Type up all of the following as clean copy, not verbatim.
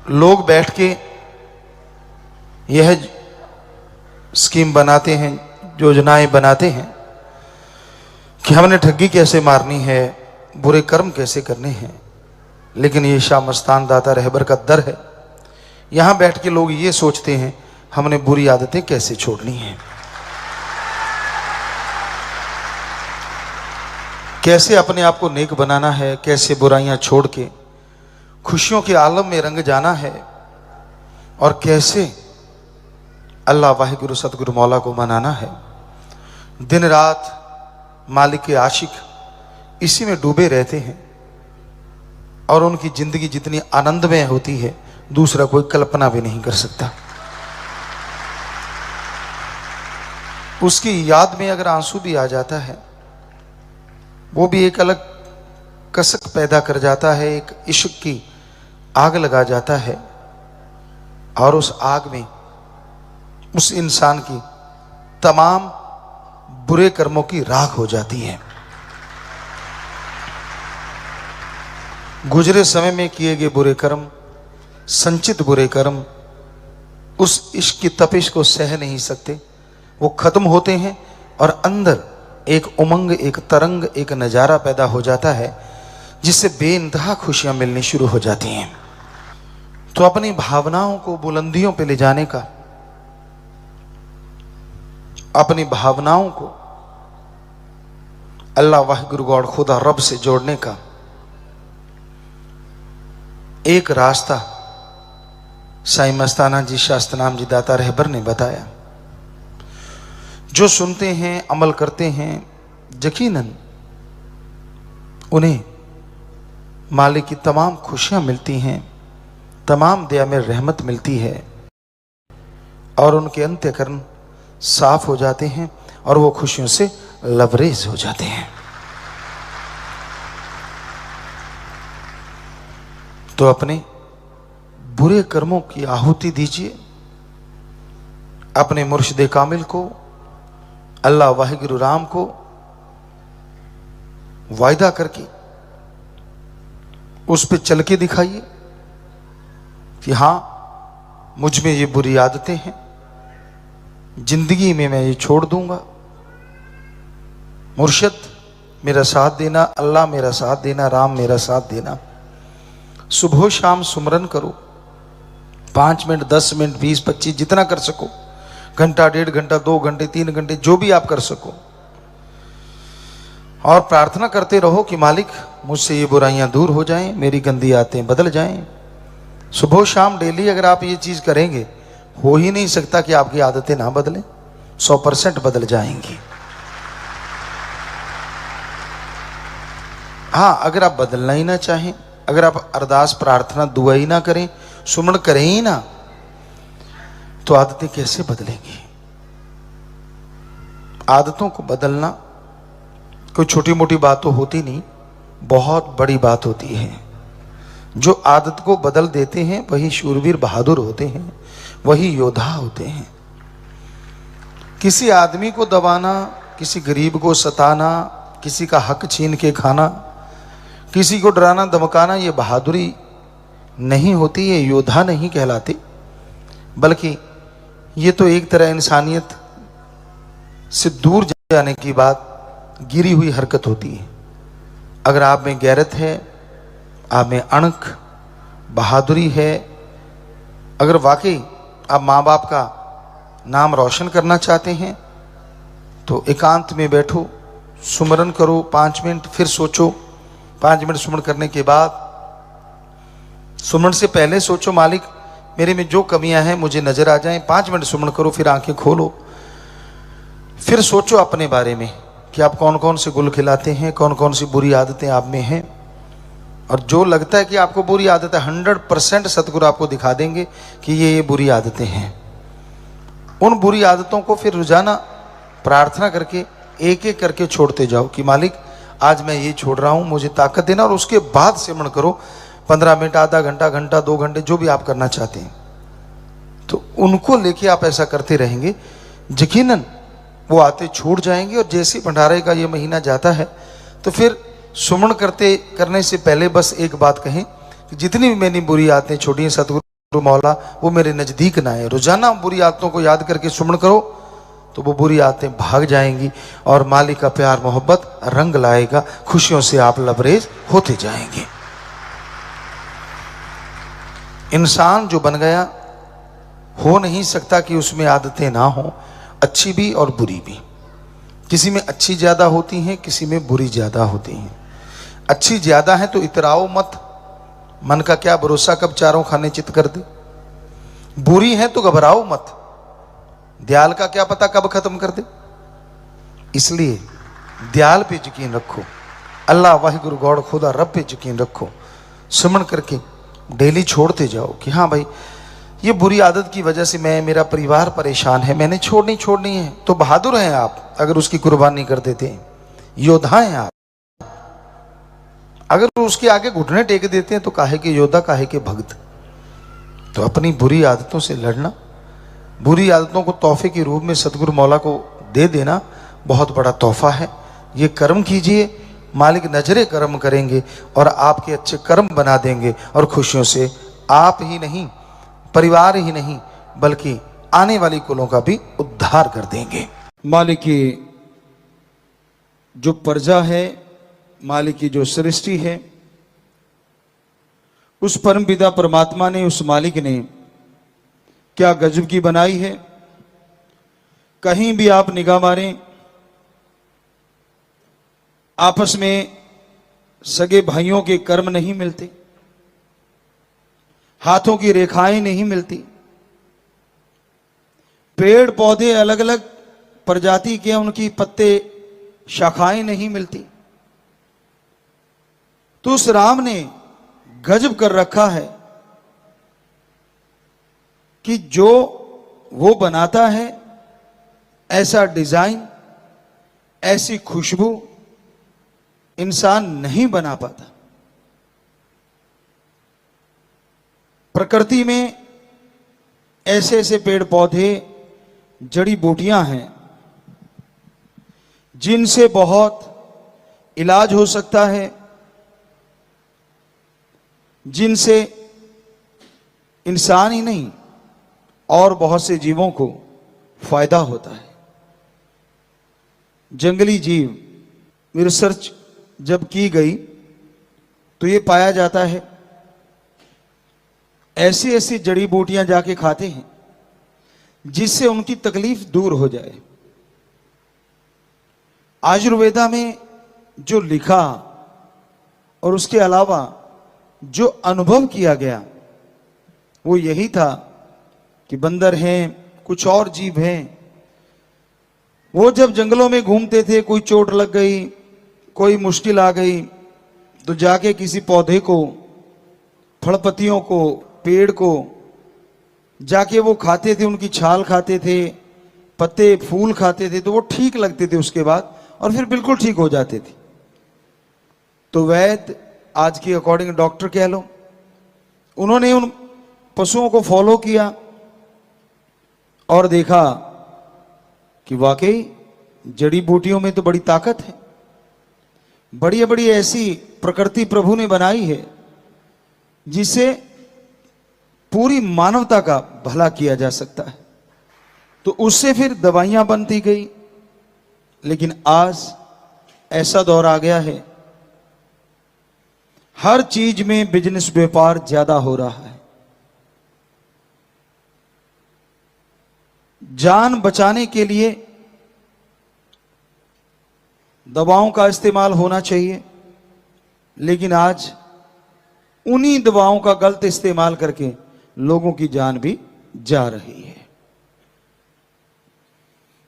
लोग बैठ के यह स्कीम बनाते हैं, योजनाएं बनाते हैं कि हमने ठगी कैसे मारनी है, बुरे कर्म कैसे करने हैं। लेकिन ये शाह मस्तान दाता रहबर का दर है। यहां बैठ के लोग ये सोचते हैं हमने बुरी आदतें कैसे छोड़नी है, कैसे अपने आप को नेक बनाना है, कैसे बुराइयां छोड़ के खुशियों के आलम में रंग जाना है, और कैसे अल्लाह वाहिगुरु सतगुरु मौला को मनाना है। दिन रात मालिक के आशिक इसी में डूबे रहते हैं और उनकी जिंदगी जितनी आनंदमय होती है दूसरा कोई कल्पना भी नहीं कर सकता। उसकी याद में अगर आंसू भी आ जाता है वो भी एक अलग कसक पैदा कर जाता है, एक इश्क की आग लगा जाता है और उस आग में उस इंसान की तमाम बुरे कर्मों की राख हो जाती है। गुजरे समय में किए गए बुरे कर्म, संचित बुरे कर्म उस इश्क की तपिश को सह नहीं सकते, वो खत्म होते हैं और अंदर एक उमंग, एक तरंग, एक नजारा पैदा हो जाता है जिससे बेइंतहा खुशियां मिलनी शुरू हो जाती हैं। तो अपनी भावनाओं को बुलंदियों पे ले जाने का, अपनी भावनाओं को अल्लाह वाहिगुरु गॉड खुदा रब से जोड़ने का एक रास्ता साईं मस्ताना जी शास्त्रनाम जी दाता रहबर ने बताया। जो सुनते हैं, अमल करते हैं, यकीनन उन्हें मालिक की तमाम खुशियां मिलती हैं, तमाम दया में रहमत मिलती है और उनके अंतःकरण साफ हो जाते हैं और वो खुशियों से लबरेज हो जाते हैं। तो अपने बुरे कर्मों की आहुति दीजिए अपने मुर्शिद कामिल को, अल्लाह वाहिगुरु राम को वायदा करके उस पे चल के दिखाइए कि हां मुझ में ये बुरी आदतें हैं, जिंदगी में मैं ये छोड़ दूंगा। मुर्शिद मेरा साथ देना, अल्लाह मेरा साथ देना, राम मेरा साथ देना। सुबह शाम सुमरन करो, 5 मिनट, 10 मिनट, 20, 25 जितना कर सको, घंटा, 1.5 घंटा, 2 घंटे, 3 घंटे, जो भी आप कर सको, और प्रार्थना करते रहो कि मालिक मुझसे ये बुराइयां दूर हो जाएं, मेरी गंदी आदतें बदल जाएं। सुबह शाम डेली अगर आप ये चीज करेंगे, हो ही नहीं सकता कि आपकी आदतें ना बदलें, 100% बदल जाएंगी। हाँ, अगर आप बदलना ही ना चाहें, अगर आप अरदास प्रार्थना दुआ ही ना करें, सुमन करें ही ना, तो आदतें कैसे बदलेंगी? आदतों को बदलना कोई छोटी मोटी बात तो होती नहीं, बहुत बड़ी बात होती है। जो आदत को बदल देते हैं वही शूरवीर बहादुर होते हैं, वही योद्धा होते हैं। किसी आदमी को दबाना, किसी गरीब को सताना, किसी का हक छीन के खाना, किसी को डराना धमकाना, ये बहादुरी नहीं होती, ये योद्धा नहीं कहलाते, बल्कि ये तो एक तरह इंसानियत से दूर जाने की बात, गिरी हुई हरकत होती है। अगर आप में गैरत है, आप में अणख, बहादुरी है, अगर वाकई आप माँ बाप का नाम रोशन करना चाहते हैं, तो एकांत में बैठो, सुमरन करो 5 मिनट, फिर सोचो 5 मिनट सुमरन करने के बाद, सुमरन से पहले सोचो मालिक मेरे में जो कमियां हैं मुझे नजर आ जाएं। 5 मिनट सुमरन करो, फिर आंखें खोलो, फिर सोचो अपने बारे में कि आप कौन कौन से गुल खिलाते हैं, कौन कौन सी बुरी आदतें आप में हैं, और जो लगता है कि आपको बुरी आदतें 100% सतगुरु आपको दिखा देंगे कि ये बुरी आदतें हैं। उन बुरी आदतों को फिर रोजाना प्रार्थना करके एक एक करके छोड़ते जाओ कि मालिक आज मैं ये छोड़ रहा हूं, मुझे ताकत देना, और उसके बाद सिमरन करो 15 मिनट, आधा घंटा, घंटा, 2 घंटे, जो भी आप करना चाहते हैं। तो उनको लेके आप ऐसा करते रहेंगे, यकीनन वो आते छूट जाएंगे। और जैसे भंडारे का ये महीना जाता है तो फिर सुमन करने से पहले बस एक बात कहें कि जितनी भी मैंने बुरी आदतें छोड़ी हैं सतगुरु मौला वो मेरे नजदीक ना आए। रोजाना बुरी आदतों को याद करके सुमन करो तो वो बुरी आदतें भाग जाएंगी और मालिक का प्यार मोहब्बत रंग लाएगा, खुशियों से आप लबरेज होते जाएंगे। इंसान जो बन गया हो नहीं सकता कि उसमें आदतें ना हो, अच्छी भी और बुरी भी। किसी में अच्छी ज्यादा होती हैं, किसी में बुरी ज्यादा होती हैं। अच्छी ज्यादा है तो इतराओ मत, मन का क्या भरोसा कब चारों खाने चित कर दे। बुरी है तो घबराओ मत, दयाल का क्या पता कब खत्म कर दे। इसलिए दयाल पे यकीन रखो, अल्लाह वाहिगुरु गौड़ खुदा रब पे यकीन रखो, सुमन करके डेली छोड़ते जाओ कि हाँ भाई ये बुरी आदत की वजह से मैं, मेरा परिवार परेशान है, मैंने छोड़नी है। तो बहादुर हैं आप अगर उसकी कुर्बानी कर देते हैं, योद्धा हैं आप। अगर उसके आगे घुटने टेक देते हैं तो काहे के योद्धा, काहे के भक्त। तो अपनी बुरी आदतों से लड़ना, बुरी आदतों को तोहफे के रूप में सतगुरु मौला को दे देना बहुत बड़ा तोहफा है। ये कर्म कीजिए, मालिक नजरे कर्म करेंगे और आपके अच्छे कर्म बना देंगे और खुशियों से आप ही नहीं, परिवार ही नहीं, बल्कि आने वाली कुलों का भी उद्धार कर देंगे। मालिक की जो प्रजा है, मालिक की जो सृष्टि है, उस परम पिता परमात्मा ने, उस मालिक ने क्या गजब की बनाई है। कहीं भी आप निगाह मारें, आपस में सगे भाइयों के कर्म नहीं मिलते, हाथों की रेखाएं नहीं मिलती, पेड़ पौधे अलग अलग प्रजाति के, उनकी पत्ते शाखाएं नहीं मिलती। तो उस राम ने गजब कर रखा है कि जो वो बनाता है ऐसा डिजाइन, ऐसी खुशबू इंसान नहीं बना पाता। प्रकृति में ऐसे ऐसे पेड़ पौधे, जड़ी बूटियां हैं जिनसे बहुत इलाज हो सकता है, जिनसे इंसान ही नहीं और बहुत से जीवों को फायदा होता है। जंगली जीव रिसर्च जब की गई तो ये पाया जाता है ऐसी ऐसी जड़ी बूटियां जाके खाते हैं जिससे उनकी तकलीफ दूर हो जाए। आयुर्वेदा में जो लिखा और उसके अलावा जो अनुभव किया गया वो यही था कि बंदर हैं, कुछ और जीव हैं, वो जब जंगलों में घूमते थे, कोई चोट लग गई, कोई मुश्किल आ गई, तो जाके किसी पौधे को, फल पत्तियों को, पेड़ को जाके वो खाते थे, उनकी छाल खाते थे, पत्ते फूल खाते थे, तो वो ठीक लगते थे उसके बाद और फिर बिल्कुल ठीक हो जाते थे। तो वैद्य, आज के अकॉर्डिंग डॉक्टर कह लो, उन्होंने उन पशुओं को फॉलो किया और देखा कि वाकई जड़ी बूटियों में तो बड़ी ताकत है, बड़ी बड़ी ऐसी प्रकृति प्रभु ने बनाई है जिससे पूरी मानवता का भला किया जा सकता है। तो उससे फिर दवाइयां बनती गई। लेकिन आज ऐसा दौर आ गया है, हर चीज में बिजनेस, व्यापार ज्यादा हो रहा है। जान बचाने के लिए दवाओं का इस्तेमाल होना चाहिए, लेकिन आज उन्हीं दवाओं का गलत इस्तेमाल करके लोगों की जान भी जा रही है।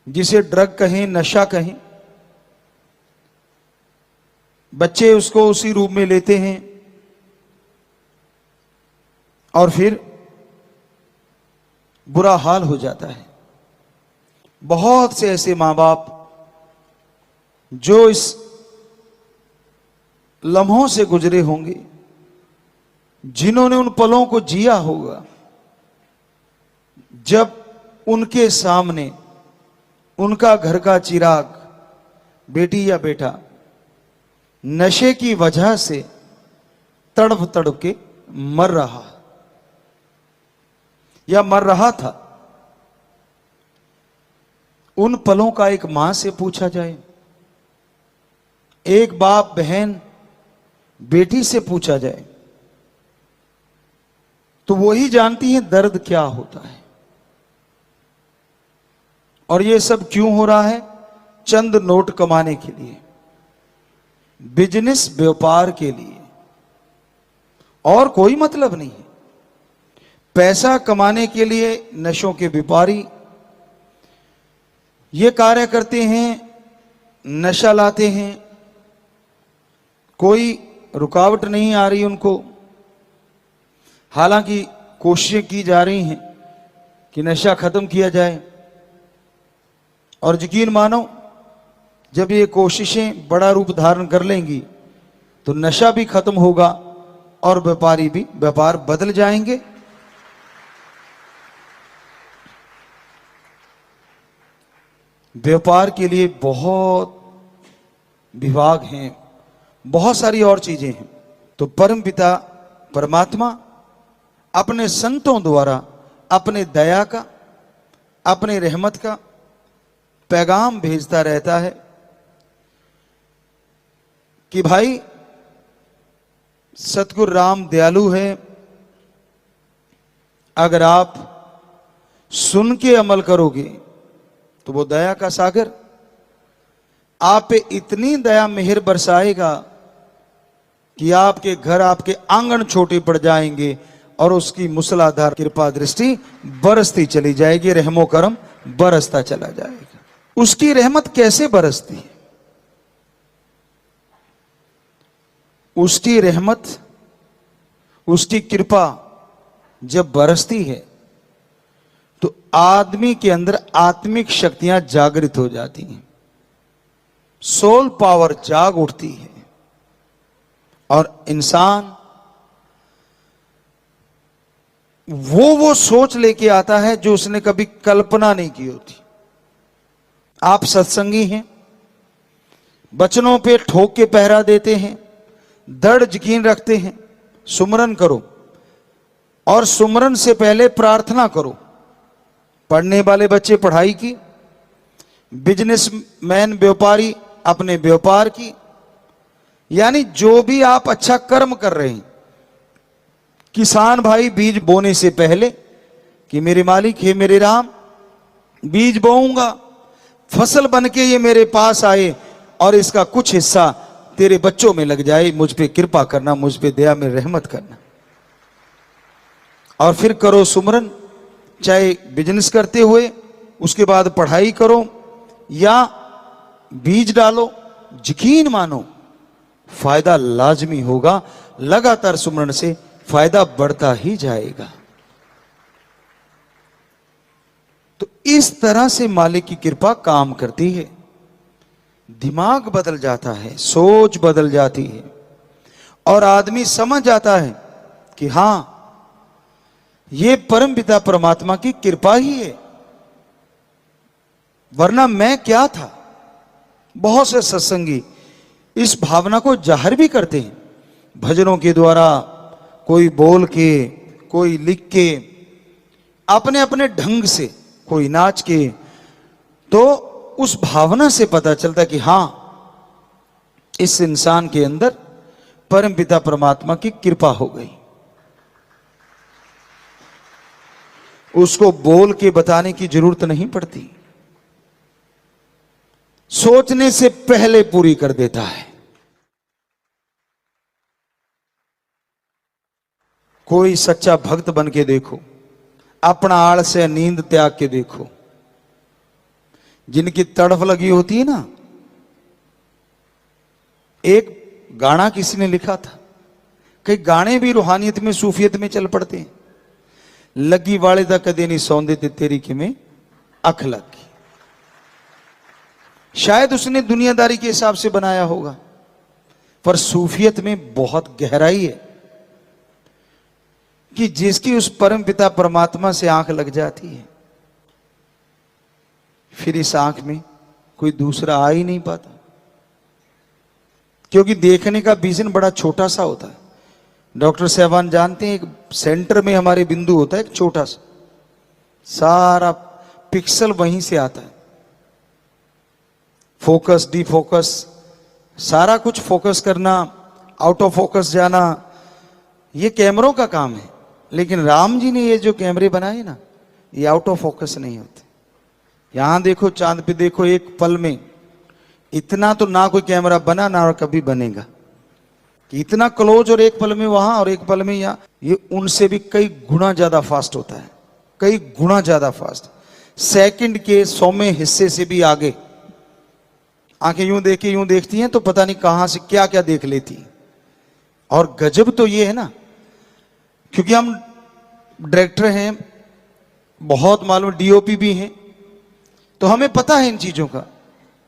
जिसे ड्रग कहें, नशा कहें, बच्चे उसको उसी रूप में लेते हैं और फिर बुरा हाल हो जाता है। बहुत से ऐसे मां बाप जो इस लम्हों से गुजरे होंगे, जिन्होंने उन पलों को जिया होगा जब उनके सामने उनका घर का चिराग, बेटी या बेटा, नशे की वजह से तड़प तड़प के मर रहा। या मर रहा था, उन पलों का एक मां से पूछा जाए, एक बाप बहन बेटी से पूछा जाए, तो वो ही जानती है दर्द क्या होता है। और ये सब क्यों हो रहा है? चंद नोट कमाने के लिए, बिजनेस व्यापार के लिए, और कोई मतलब नहीं है। पैसा कमाने के लिए नशों के व्यापारी ये कार्य करते हैं, नशा लाते हैं, कोई रुकावट नहीं आ रही उनको। हालांकि कोशिशें की जा रही हैं कि नशा खत्म किया जाए, और यकीन मानो जब ये कोशिशें बड़ा रूप धारण कर लेंगी तो नशा भी खत्म होगा और व्यापारी भी, व्यापार बदल जाएंगे। व्यापार के लिए बहुत विभाग हैं, बहुत सारी और चीजें हैं। तो परमपिता परमात्मा अपने संतों द्वारा अपने दया का, अपने रहमत का पैगाम भेजता रहता है कि भाई सतगुरु राम दयालु है, अगर आप सुन के अमल करोगे तो वो दया का सागर आप पे इतनी दया मेहर बरसाएगा कि आपके घर, आपके आंगन छोटे पड़ जाएंगे और उसकी मूसलाधार कृपा दृष्टि बरसती चली जाएगी, रहमो करम बरसता चला जाएगा। उसकी रहमत कैसे बरसती है? उसकी रहमत, उसकी कृपा जब बरसती है तो आदमी के अंदर आत्मिक शक्तियां जागृत हो जाती हैं, सोल पावर जाग उठती है, और इंसान वो सोच लेके आता है जो उसने कभी कल्पना नहीं की होती। आप सत्संगी हैं, वचनों पे ठोक के पहरा देते हैं, दृढ़ यकीन रखते हैं, सुमरन करो, और सुमरन से पहले प्रार्थना करो। पढ़ने वाले बच्चे पढ़ाई की, बिजनेसमैन व्यापारी अपने व्यापार की, यानी जो भी आप अच्छा कर्म कर रहे हैं। किसान भाई बीज बोने से पहले कि मेरे मालिक हे मेरे राम, बीज बोऊंगा, फसल बन के ये मेरे पास आए और इसका कुछ हिस्सा तेरे बच्चों में लग जाए, मुझ पे कृपा करना, मुझ पे दया में रहमत करना। और फिर करो सुमरन, चाहे बिजनेस करते हुए, उसके बाद पढ़ाई करो या बीज डालो, यकीन मानो फायदा लाजमी होगा। लगातार सुमरन से फायदा बढ़ता ही जाएगा। तो इस तरह से मालिक की कृपा काम करती है। दिमाग बदल जाता है, सोच बदल जाती है, और आदमी समझ जाता है कि हां, ये परमपिता परमात्मा की कृपा ही है, वरना मैं क्या था। बहुत से सत्संगी इस भावना को जाहिर भी करते हैं, भजनों के द्वारा, कोई बोल के, कोई लिख के, अपने अपने ढंग से, कोई नाच के। तो उस भावना से पता चलता कि हां, इस इंसान के अंदर परमपिता परमात्मा की कृपा हो गई। उसको बोल के बताने की जरूरत नहीं पड़ती, सोचने से पहले पूरी कर देता है। कोई सच्चा भक्त बन के देखो, अपना आलस से नींद त्याग के देखो, जिनकी तड़फ लगी होती है ना। एक गाना किसी ने लिखा था, कई गाने भी रूहानियत में, सूफियत में चल पड़ते हैं। लगी वाले दा कदे नहीं सौंदे ते तेरी किमें अख लगी। शायद उसने दुनियादारी के हिसाब से बनाया होगा, पर सूफियत में बहुत गहराई है कि जिसकी उस परम पिता परमात्मा से आंख लग जाती है, फिर इस आंख में कोई दूसरा आ ही नहीं पाता। क्योंकि देखने का विजन बड़ा छोटा सा होता है। डॉक्टर साहबान जानते हैं, एक सेंटर में हमारे बिंदु होता है, एक छोटा सा, सारा पिक्सल वहीं से आता है, फोकस, डी फोकस, सारा कुछ फोकस करना, आउट ऑफ फोकस जाना, ये कैमरों का काम है। लेकिन राम जी ने ये जो कैमरे बनाए ना, ये आउट ऑफ फोकस नहीं होते। यहां देखो, चांद पे देखो, एक पल में इतना तो ना कोई कैमरा बना ना और कभी बनेगा कि इतना क्लोज, और एक पल में वहां और एक पल में यहां। ये उनसे भी कई गुना ज्यादा फास्ट होता है, कई गुना ज्यादा फास्ट, सेकंड के 100वें हिस्से से भी आगे। आंखें यूं देख के यूं देखती हैं तो पता नहीं कहां से क्या क्या देख लेती हैं। और गजब तो ये है ना, क्योंकि हम डायरेक्टर हैं, बहुत मालूम, डीओपी भी हैं, तो हमें पता है इन चीजों का।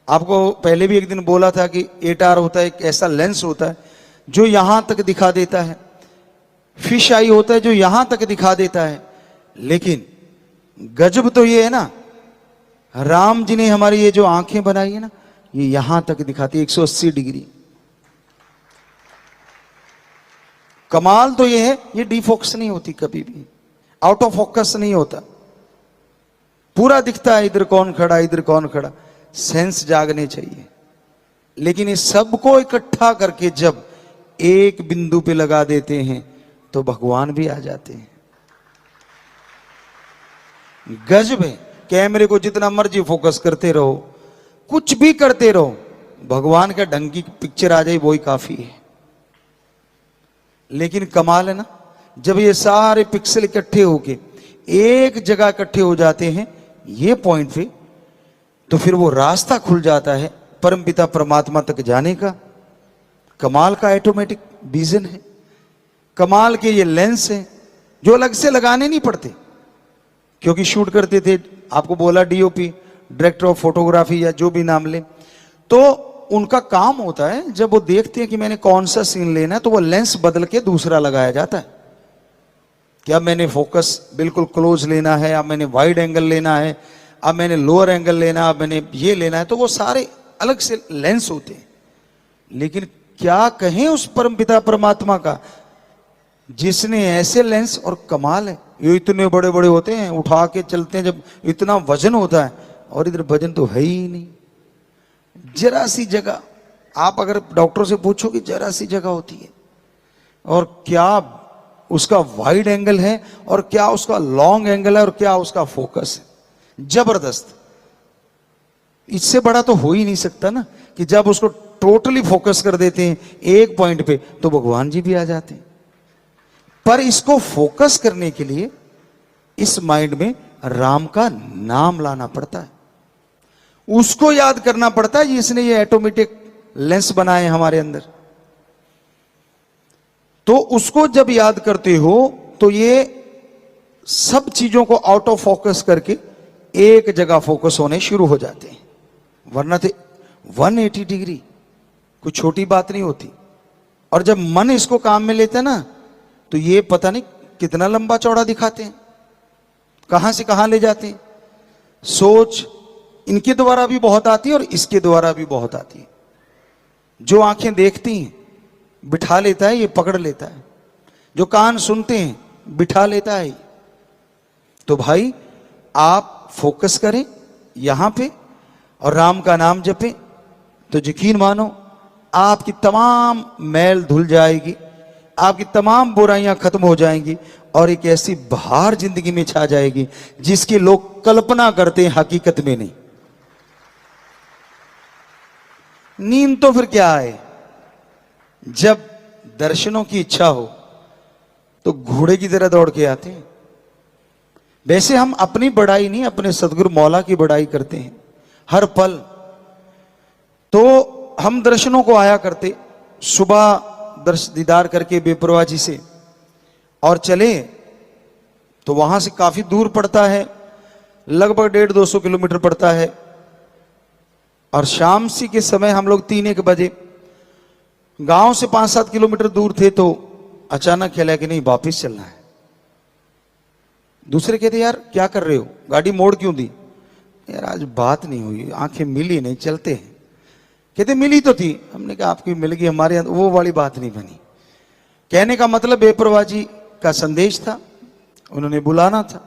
आपको पहले भी एक दिन बोला था कि 8R होता है, एक ऐसा लेंस होता है जो यहां तक दिखा देता है, फिश आई होता है जो यहां तक दिखा देता है। लेकिन गजब तो ये है ना, राम जी ने हमारी ये जो आंखें बनाई है ना, ये यहां तक दिखाती है 180 डिग्री। कमाल तो ये है, ये डीफोकस नहीं होती कभी भी, आउट ऑफ फोकस नहीं होता, पूरा दिखता है इधर कौन खड़ा, इधर कौन खड़ा, सेंस जागने चाहिए। लेकिन इस सबको इकट्ठा करके जब एक बिंदु पे लगा देते हैं तो भगवान भी आ जाते हैं। गजब है। कैमरे को जितना मर्जी फोकस करते रहो, कुछ भी करते रहो, भगवान का ढंग की पिक्चर आ जाए वही काफी है। लेकिन कमाल है ना, जब ये सारे पिक्सल इकट्ठे होके एक जगह इकट्ठे हो जाते हैं ये पॉइंट पे, तो फिर वो रास्ता खुल जाता है परमपिता परमात्मा तक जाने का। कमाल का ऑटोमेटिक विजन है, कमाल के ये लेंस हैं जो अलग से लगाने नहीं पड़ते। क्योंकि शूट करते थे, आपको बोला डीओपी, डायरेक्टर ऑफ फोटोग्राफी या जो भी नाम ले, तो उनका काम होता है जब वो देखते हैं कि मैंने कौन सा सीन लेना है, तो वो लेंस बदल के दूसरा लगाया जाता है। कि अब मैंने फोकस बिल्कुल क्लोज लेना है, अब मैंने वाइड एंगल लेना है, अब मैंने लोअर एंगल लेना, अब मैंने ये लेना है, तो वो सारे अलग से लेंस होते हैं। लेकिन क्या कहें उस परमपिता परमात्मा का, जिसने ऐसे लेंस, और कमाल है ये इतने बड़े बड़े होते हैं, उठा के चलते हैं जब, इतना वजन होता है, और इधर वजन तो है ही नहीं, जरा सी जगह। आप अगर डॉक्टर से पूछो कि जरा सी जगह होती है, और क्या उसका वाइड एंगल है, और क्या उसका लॉन्ग एंगल है, और क्या उसका फोकस है, जबरदस्त। इससे बड़ा तो हो ही नहीं सकता ना, कि जब उसको टोटली फोकस कर देते हैं एक पॉइंट पे तो भगवान जी भी आ जाते हैं। पर इसको फोकस करने के लिए इस माइंड में राम का नाम लाना पड़ता है, उसको याद करना पड़ता है जिसने ये ऑटोमेटिक लेंस बनाए हमारे अंदर। तो उसको जब याद करते हो तो ये सब चीजों को आउट ऑफ फोकस करके एक जगह फोकस होने शुरू हो जाते हैं। वरना तो 180 डिग्री कोई छोटी बात नहीं होती। और जब मन इसको काम में लेता है ना, तो ये पता नहीं कितना लंबा चौड़ा दिखाते हैं, कहां से कहां ले जाते हैं। सोच इनके द्वारा भी बहुत आती है और इसके द्वारा भी बहुत आती है। जो आंखें देखती हैं बिठा लेता है, ये पकड़ लेता है। जो कान सुनते हैं बिठा लेता है। तो भाई आप फोकस करें यहां पे और राम का नाम जपें, तो यकीन मानो आपकी तमाम मैल धुल जाएगी, आपकी तमाम बुराइयां खत्म हो जाएंगी, और एक ऐसी बहार जिंदगी में छा जाएगी जिसकी लोग कल्पना करते हैं, हकीकत में नहीं। नींद तो फिर क्या है, जब दर्शनों की इच्छा हो तो घोड़े की तरह दौड़ के आते हैं। वैसे हम अपनी बड़ाई नहीं, अपने सदगुरु मौला की बड़ाई करते हैं हर पल। तो हम दर्शनों को आया करते, सुबह दीदार करके बेपरवाह जी से, और चले तो वहां से काफी दूर पड़ता है, लगभग 150-200 किलोमीटर पड़ता है। और शाम सी के समय हम लोग 3-1 बजे गांव से 5-7 किलोमीटर दूर थे, तो अचानक ख्याल कि नहीं वापिस चलना है। दूसरे कहते यार क्या कर रहे हो, गाड़ी मोड़ क्यों दी? यार आज बात नहीं हुई, आंखें मिली नहीं, चलते हैं। कहते मिली तो थी, हमने कहा आपकी मिल गई, हमारे यहाँ वो वाली बात नहीं बनी। कहने का मतलब बेपरवाह जी का संदेश था, उन्होंने बुलाना था।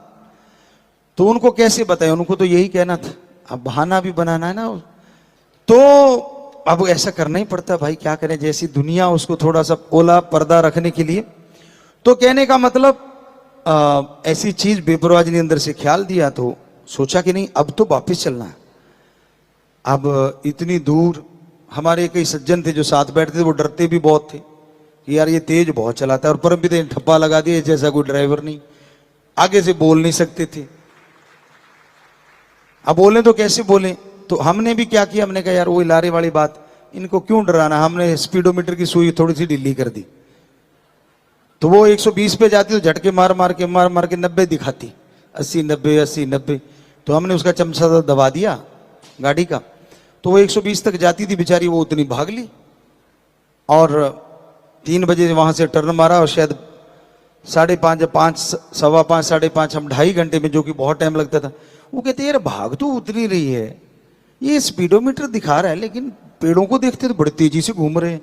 तो उनको कैसे बताए, उनको तो यही कहना था, अब बहाना भी बनाना है ना, तो अब ऐसा करना ही पड़ता भाई, क्या करें, जैसी दुनिया उसको थोड़ा सा ओला पर्दा रखने के लिए। तो कहने का मतलब ऐसी चीज बेपरवाह जी ने अंदर से ख्याल दिया, तो सोचा कि नहीं अब तो वापिस चलना है। अब इतनी दूर हमारे कई सज्जन थे जो साथ बैठते थे, वो डरते भी बहुत थे कि यार ये तेज बहुत चलाता है, और परम पिता ने ठप्पा लगा दिया जैसा कोई ड्राइवर नहीं, आगे से बोल नहीं सकते थे। अब बोले तो कैसे बोले, तो हमने भी क्या किया, हमने कहा यार वो लारे वाली बात, इनको क्यों डराना, हमने स्पीडोमीटर की सुई थोड़ी सी ढीली कर दी, तो वो 120 पे जाती तो झटके मार मार के 90 दिखाती, 80 90 80 90, तो हमने उसका चमचा दबा दिया गाड़ी का, तो वो 120 तक जाती थी बेचारी, वो उतनी भाग ली, और 3 बजे वहां से टर्न मारा, और शायद 5:30 5 सवा 5 5:30 हम 2.5 घंटे में, जो कि बहुत टाइम लगता था। वो कहते यार भाग तो उतनी रही है, ये स्पीडोमीटर दिखा रहा है लेकिन पेड़ों को देखते तो बड़ी तेजी से घूम रहे हैं।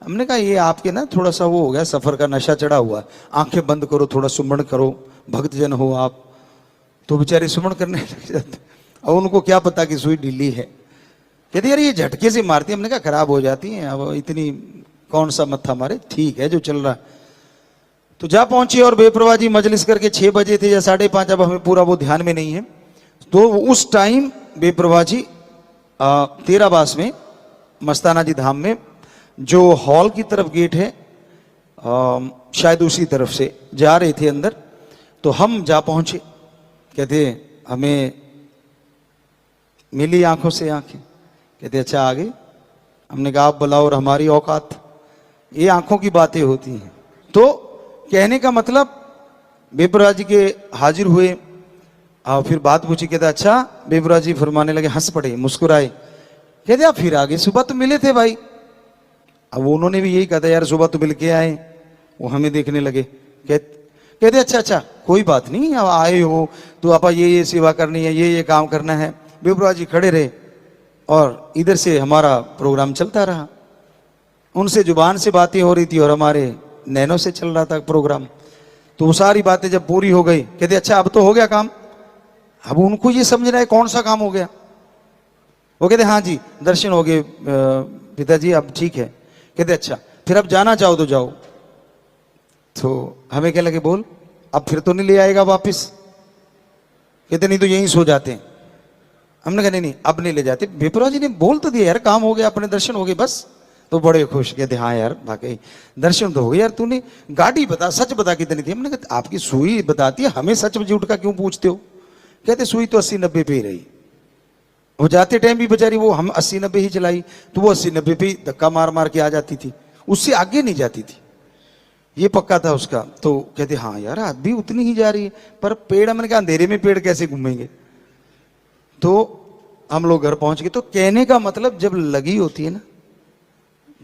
हमने कहा ये आपके ना थोड़ा सा वो हो गया, सफर का नशा चढ़ा हुआ, आंखें बंद करो, थोड़ा सुमरण करो, भक्तजन हो आप। तो बेचारे सुमरण करने लग जाते, और उनको क्या पता कि सुई ढीली है। कहते यार ये झटके से मारती, हमने कहा खराब हो जाती हैं, अब इतनी कौन सा मत्था मारे, ठीक है जो चल रहा। तो जा पहुंची, और बेपरवाह जी मजलिस करके 6 बजे थे या 5:30, अब हमें पूरा वो ध्यान में नहीं है। तो उस टाइम बेपरवाह जी 13 बास में मस्ताना जी धाम में जो हॉल की तरफ गेट है, शायद उसी तरफ से जा रहे थे अंदर। तो हम जा पहुंचे, कहते हमें मिली आंखों से आंखें, कहते अच्छा आ गए। हमने कहा आप बुलाओ और हमारी औकात, ये आंखों की बातें होती हैं। तो कहने का मतलब बेपरवाह जी के हाजिर हुए, फिर बात पूछी, कहते अच्छा, बेपरवाह जी फरमाने लगे, हंस पड़े, मुस्कुराए, कहते आप फिर आगे, सुबह तो मिले थे भाई। अब उन्होंने भी यही कहा था यार सुबह तो मिल के आए, वो हमें देखने लगे, कहते अच्छा कोई बात नहीं, अब आए हो तो आपा ये सेवा करनी है, ये काम करना है। बेपरवाह जी खड़े रहे, और इधर से हमारा प्रोग्राम चलता रहा, उनसे जुबान से बातें हो रही थी और हमारे नैनों से चल रहा था प्रोग्राम। तो वो सारी बातें जब पूरी हो गई, कहते अच्छा अब तो हो गया काम। अब उनको ये समझना है कौन सा काम हो गया। वो कहते हाँ जी दर्शन हो गए पिताजी, अब ठीक है। कहते अच्छा फिर अब जाना चाहो तो जाओ। तो हमें क्या लगे, बोल अब फिर तो नहीं ले आएगा वापस। कहते नहीं तो यहीं सो जाते हैं। हमने कहा नहीं अब नहीं ले जाते। बेपरवाह जी ने बोल तो दिया यार काम हो गया, अपने दर्शन हो गए बस। तो बड़े खुश, कहते हाँ यार वाकई दर्शन तो हो गए यार, तूने गाड़ी बता, सच बता कितनी थी। हमने कहा आपकी सुई बताती है, हमें सच झूठ का क्यों पूछते हो। कहते सुई तो 80-90 पे ही रही, वो जाते टाइम भी बेचारी वो हम 80-90 ही चलाई, तो वो 80-90 पे धक्का मार मार के आ जाती थी, उससे आगे नहीं जाती थी, ये पक्का था उसका। तो कहते हाँ यार आज भी उतनी ही जा रही है, पर पेड़, हमने कहा अंधेरे में पेड़ कैसे घूमेंगे। तो हम लोग घर पहुंच गए। तो कहने का मतलब जब लगी होती है ना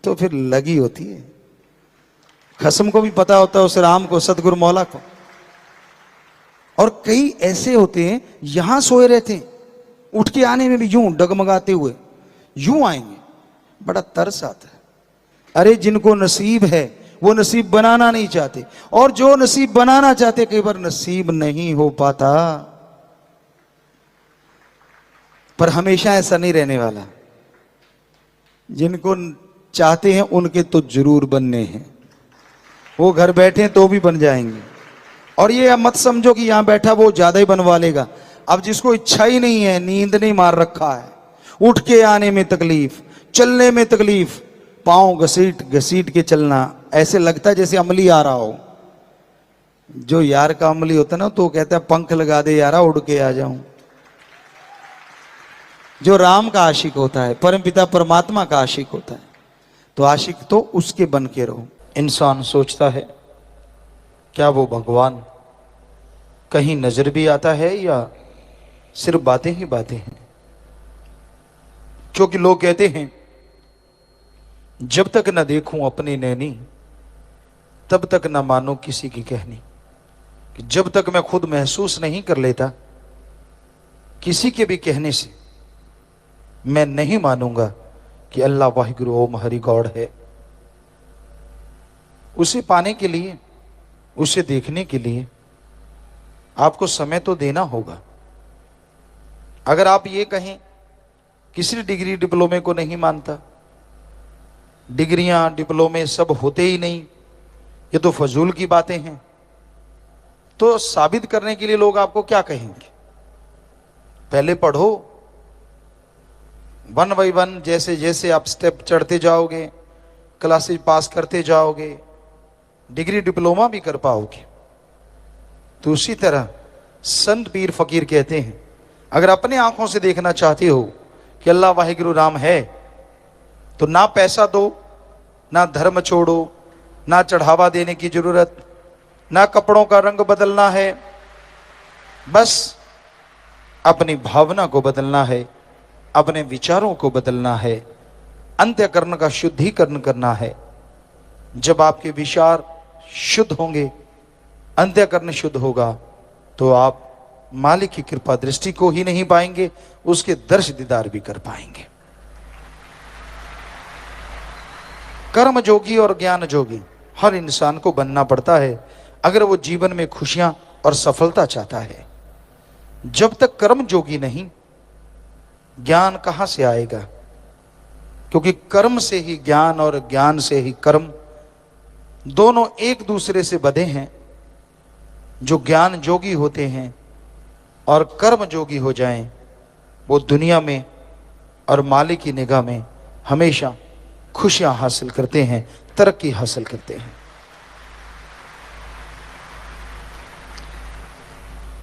तो फिर लगी होती है। खसम को भी पता होता है उस राम को, सतगुरु मौला को। और कई ऐसे होते हैं यहां सोए रहते हैं, उठ के आने में भी यूं डगमगाते हुए यूं आएंगे, बड़ा तरस आता है। अरे जिनको नसीब है वो नसीब बनाना नहीं चाहते, और जो नसीब बनाना चाहते कई बार नसीब नहीं हो पाता। पर हमेशा ऐसा नहीं रहने वाला, जिनको चाहते हैं उनके तो जरूर बनने हैं, वो घर बैठे तो भी बन जाएंगे। और ये मत समझो कि यहां बैठा वो ज्यादा ही बनवा लेगा। अब जिसको इच्छा ही नहीं है, नींद नहीं मार रखा है, उठ के आने में तकलीफ, चलने में तकलीफ, पांव घसीट घसीट के चलना, ऐसे लगता है जैसे अमली आ रहा हो। जो यार का अमली होता है ना तो कहता है पंख लगा दे यारा उड़ के आ जाऊं। जो राम का आशिक होता है, परमपिता परमात्मा का आशिक होता है, तो आशिक तो उसके बन के रहो। इंसान सोचता है क्या वो भगवान कहीं नजर भी आता है या सिर्फ बातें ही बातें हैं। क्योंकि लोग कहते हैं जब तक न देखूं अपनी नैनी तब तक न मानो किसी की कहनी। कि जब तक मैं खुद महसूस नहीं कर लेता किसी के भी कहने से, मैं नहीं मानूंगा कि अल्लाह वाहिगुरु ओम हरि गॉड है। उसे पाने के लिए, उसे देखने के लिए आपको समय तो देना होगा। अगर आप ये कहें किसी डिग्री डिप्लोमे को नहीं मानता, डिग्रियां डिप्लोमे सब होते ही नहीं, ये तो फजूल की बातें हैं, तो साबित करने के लिए लोग आपको क्या कहेंगे? पहले पढ़ो, 1 बाय 1 जैसे जैसे आप स्टेप चढ़ते जाओगे, क्लासेस पास करते जाओगे, डिग्री डिप्लोमा भी कर पाओगे। तो उसी तरह संत पीर फकीर कहते हैं, अगर अपने आंखों से देखना चाहते हो कि अल्लाह वाहिगुरु राम है, तो ना पैसा दो, ना धर्म छोड़ो, ना चढ़ावा देने की जरूरत, ना कपड़ों का रंग बदलना है, बस अपनी भावना को बदलना है, अपने विचारों को बदलना है, अंतःकरण का शुद्धिकरण करना है। जब आपके विचार शुद्ध होंगे, अंतःकरण शुद्ध होगा, तो आप मालिक की कृपा दृष्टि को ही नहीं पाएंगे, उसके दर्श दीदार भी कर पाएंगे। कर्म जोगी और ज्ञान जोगी हर इंसान को बनना पड़ता है अगर वो जीवन में खुशियां और सफलता चाहता है। जब तक कर्म जोगी नहीं, ज्ञान कहां से आएगा? क्योंकि कर्म से ही ज्ञान और ज्ञान से ही कर्म, दोनों एक दूसरे से बंधे हैं। जो ज्ञान जोगी होते हैं और कर्म जोगी हो जाएं, वो दुनिया में और मालिक की निगाह में हमेशा खुशियां हासिल करते हैं, तरक्की हासिल करते हैं।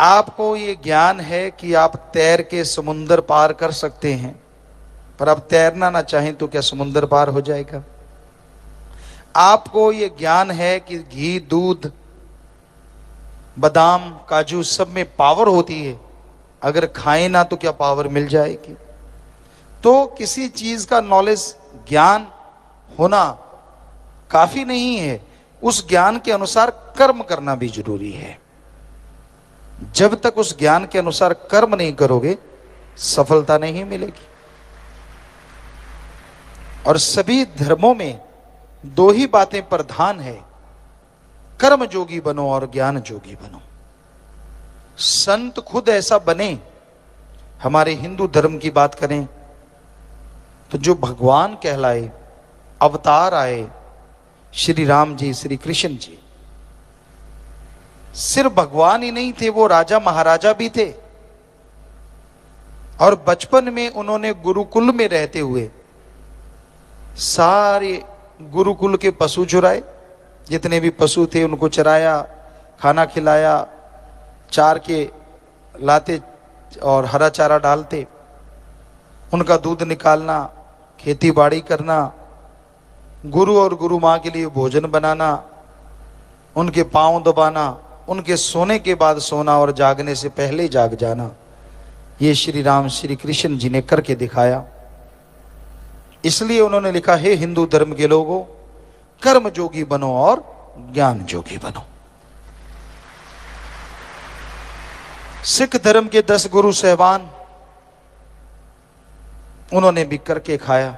आपको ये ज्ञान है कि आप तैर के समुंदर पार कर सकते हैं, पर आप तैरना ना चाहें तो क्या समुंदर पार हो जाएगा? आपको ये ज्ञान है कि घी, दूध, बादाम, काजू सब में पावर होती है, अगर खाएं ना तो क्या पावर मिल जाएगी? तो किसी चीज का नॉलेज, ज्ञान होना काफी नहीं है, उस ज्ञान के अनुसार कर्म करना भी जरूरी है। जब तक उस ज्ञान के अनुसार कर्म नहीं करोगे, सफलता नहीं मिलेगी। और सभी धर्मों में 2 ही बातें प्रधान है, कर्म जोगी बनो और ज्ञान जोगी बनो। संत खुद ऐसा बने। हमारे हिंदू धर्म की बात करें तो जो भगवान कहलाए, अवतार आए, श्री राम जी, श्री कृष्ण जी, सिर्फ भगवान ही नहीं थे, वो राजा महाराजा भी थे। और बचपन में उन्होंने गुरुकुल में रहते हुए सारे गुरुकुल के पशु चुराए, जितने भी पशु थे उनको चराया, खाना खिलाया, चार के लाते और हरा चारा डालते, उनका दूध निकालना, खेती बाड़ी करना, गुरु और गुरु माँ के लिए भोजन बनाना, उनके पांव दबाना, उनके सोने के बाद सोना और जागने से पहले जाग जाना, ये श्री राम श्री कृष्ण जी ने करके दिखाया। इसलिए उन्होंने लिखा है, हिंदू धर्म के लोगों, कर्म जोगी बनो और ज्ञान जोगी बनो। सिख धर्म के 10 गुरु साहबान, उन्होंने भी करके खाया।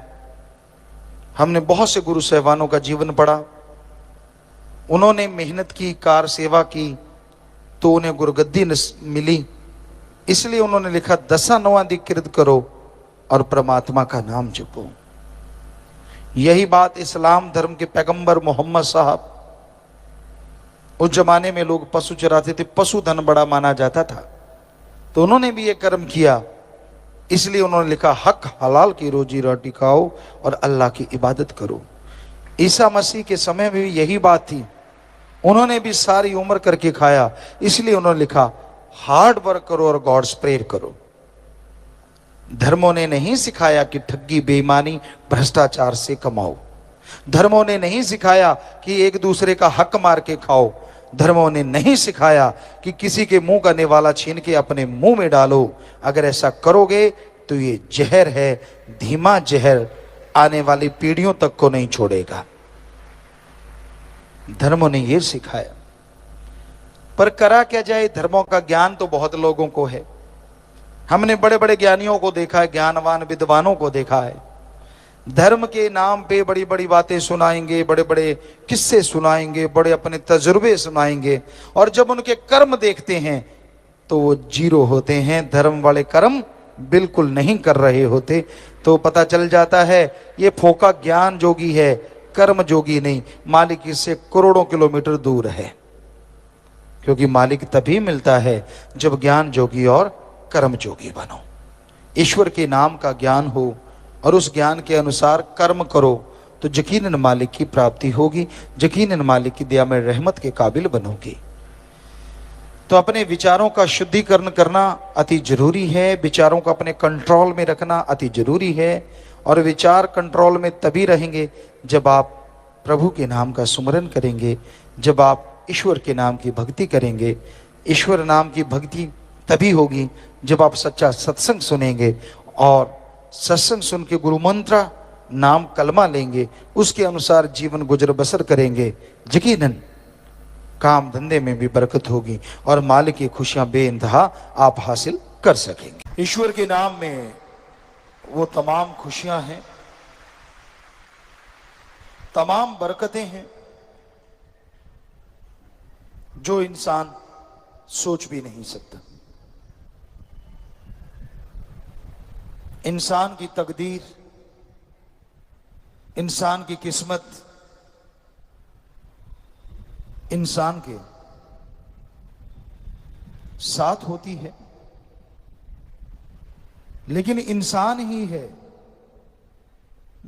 हमने बहुत से गुरु साहबानों का जीवन पढ़ा। उन्होंने मेहनत की, कार सेवा की, तो उन्हें गुरगद्दी मिली। इसलिए उन्होंने लिखा, 10 नवाधिकृत करो और परमात्मा का नाम जपो। यही बात इस्लाम धर्म के पैगंबर मोहम्मद साहब, उस जमाने में लोग पशु चराते थे, पशुधन बड़ा माना जाता था, तो उन्होंने भी ये कर्म किया। इसलिए उन्होंने लिखा, हक हलाल की रोजी रोटी खाओ और अल्लाह की इबादत करो। ईसा मसीह के समय में भी यही बात थी, उन्होंने भी सारी उम्र करके खाया। इसलिए उन्होंने लिखा, हार्ड वर्क करो और गॉड्स प्रेयर करो। धर्मों ने नहीं सिखाया कि ठगी, बेईमानी, भ्रष्टाचार से कमाओ। धर्मों ने नहीं सिखाया कि एक दूसरे का हक मार के खाओ। धर्मों ने नहीं सिखाया कि किसी के मुंह का निवाला छीन के अपने मुंह में डालो। अगर ऐसा करोगे तो ये जहर है, धीमा जहर, आने वाली पीढ़ियों तक को नहीं छोड़ेगा। धर्मों ने ये सिखाया। पर करा क्या जाए, धर्मों का ज्ञान तो बहुत लोगों को है। हमने बड़े बड़े ज्ञानियों को देखा है, ज्ञानवान विद्वानों को देखा है, धर्म के नाम पे बड़ी बड़ी बातें सुनाएंगे, बड़े बड़े किस्से सुनाएंगे, बड़े अपने तजुर्बे सुनाएंगे, और जब उनके कर्म देखते हैं तो वो जीरो होते हैं। धर्म वाले कर्म बिल्कुल नहीं कर रहे होते तो पता चल जाता है ये फोका ज्ञान जोगी है, कर्म जोगी नहीं। मालिक इससे करोड़ों किलोमीटर दूर है, क्योंकि मालिक तभी मिलता है जब ज्ञान जोगी और कर्म जोगी बनो। ईश्वर के नाम का ज्ञान हो और उस ज्ञान के अनुसार कर्म करो तो यकीनन मालिक की प्राप्ति होगी, यकीनन मालिक की दया में रहमत के काबिल बनोगी। तो अपने विचारों का शुद्धिकरण करना अति जरूरी है, विचारों को अपने कंट्रोल में रखना अति जरूरी है। और विचार कंट्रोल में तभी रहेंगे जब आप प्रभु के नाम का सुमरन करेंगे, जब आप ईश्वर के नाम की भक्ति करेंगे। ईश्वर नाम की भक्ति तभी होगी जब आप सच्चा सत्संग सुनेंगे और सत्संग सुन के गुरु मंत्र नाम कलमा लेंगे, उसके अनुसार जीवन गुजर बसर करेंगे। यकीनन काम धंधे में भी बरकत होगी और मालिक की खुशियां बेइंतहा आप हासिल कर सकेंगे। ईश्वर के नाम में वो तमाम खुशियां हैं, तमाम बरकतें हैं जो इंसान सोच भी नहीं सकता। इंसान की तकदीर, इंसान की किस्मत इंसान के साथ होती है, लेकिन इंसान ही है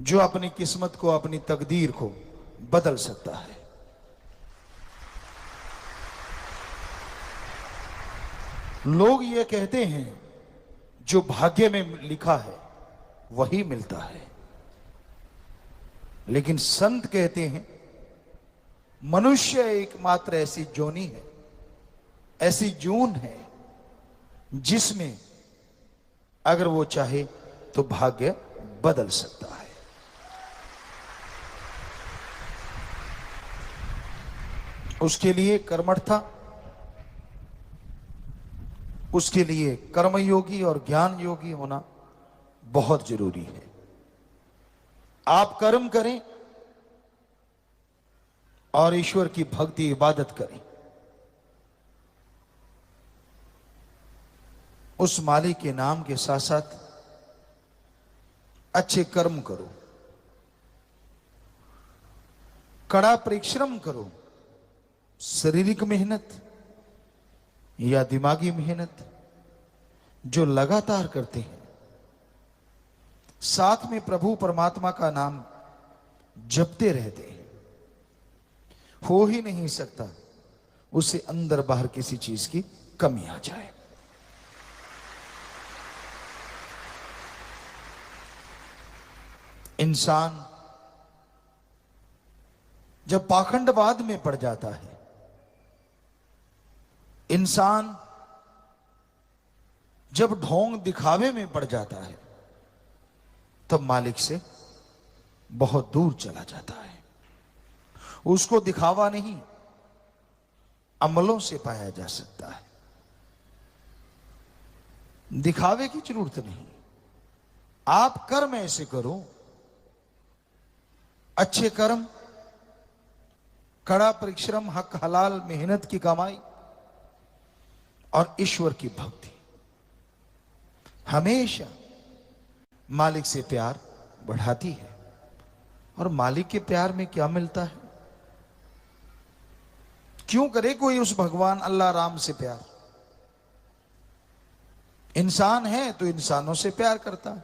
जो अपनी किस्मत को, अपनी तकदीर को बदल सकता है। लोग ये कहते हैं जो भाग्य में लिखा है वही मिलता है, लेकिन संत कहते हैं मनुष्य एकमात्र ऐसी जोनी है, ऐसी जून है जिसमें अगर वो चाहे तो भाग्य बदल सकता है। उसके लिए कर्मठता, उसके लिए कर्मयोगी और ज्ञान योगी होना बहुत जरूरी है। आप कर्म करें और ईश्वर की भक्ति इबादत करें, उस मालिक के नाम के साथ साथ अच्छे कर्म करो, कड़ा परिश्रम करो, शारीरिक मेहनत या दिमागी मेहनत जो लगातार करते हैं, साथ में प्रभु परमात्मा का नाम जपते रहते हैं, हो ही नहीं सकता उसे अंदर बाहर किसी चीज की कमी आ जाए। इंसान जब पाखंडवाद में पड़ जाता है, इंसान जब ढोंग दिखावे में पड़ जाता है, तब मालिक से बहुत दूर चला जाता है। उसको दिखावा नहीं, अमलों से पाया जा सकता है। दिखावे की जरूरत नहीं, आप कर्म ऐसे करो, अच्छे कर्म, कड़ा परिश्रम, हक हलाल मेहनत की कमाई और ईश्वर की भक्ति हमेशा मालिक से प्यार बढ़ाती है। और मालिक के प्यार में क्या मिलता है? क्यों करे कोई उस भगवान अल्लाह राम से प्यार? इंसान है तो इंसानों से प्यार करता है।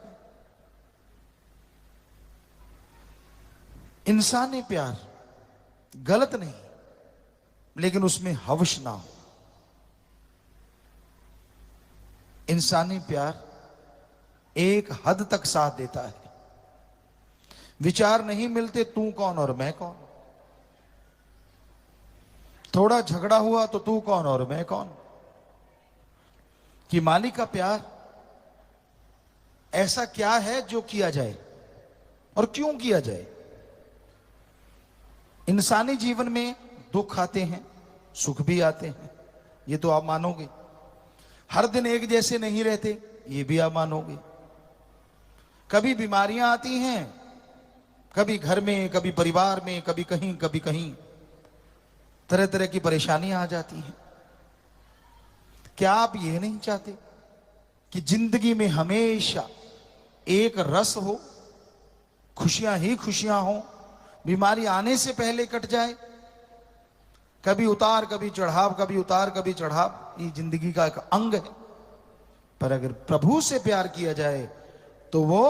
इंसानी प्यार गलत नहीं, लेकिन उसमें हवस ना हो। इंसानी प्यार एक हद तक साथ देता है। विचार नहीं मिलते तू कौन और मैं कौन, थोड़ा झगड़ा हुआ तो तू कौन और मैं कौन। कि मालिक का प्यार ऐसा क्या है जो किया जाए और क्यों किया जाए। इंसानी जीवन में दुख आते हैं, सुख भी आते हैं, ये तो आप मानोगे। हर दिन एक जैसे नहीं रहते, ये भी आप मानोगे। कभी बीमारियां आती हैं, कभी घर में, कभी परिवार में, कभी कहीं तरह तरह की परेशानियां आ जाती हैं। क्या आप ये नहीं चाहते कि जिंदगी में हमेशा एक रस हो, खुशियां ही खुशियां हो, बीमारी आने से पहले कट जाए। कभी उतार कभी चढ़ाव, कभी उतार कभी चढ़ाव, ये जिंदगी का एक अंग है। पर अगर प्रभु से प्यार किया जाए तो वो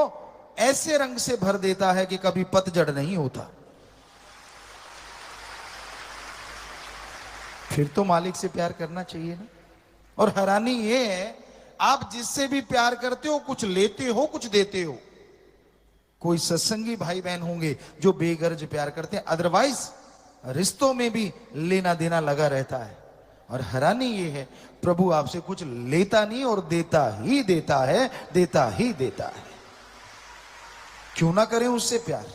ऐसे रंग से भर देता है कि कभी पतझड़ नहीं होता। फिर तो मालिक से प्यार करना चाहिए ना। और हैरानी ये है, आप जिससे भी प्यार करते हो कुछ लेते हो कुछ देते हो। कोई सत्संगी भाई बहन होंगे जो बेगर्ज प्यार करते हैं, अदरवाइज रिश्तों में भी लेना देना लगा रहता है। और हैरानी ये है, प्रभु आपसे कुछ लेता नहीं और देता ही देता है, देता ही देता है। क्यों ना करें उससे प्यार।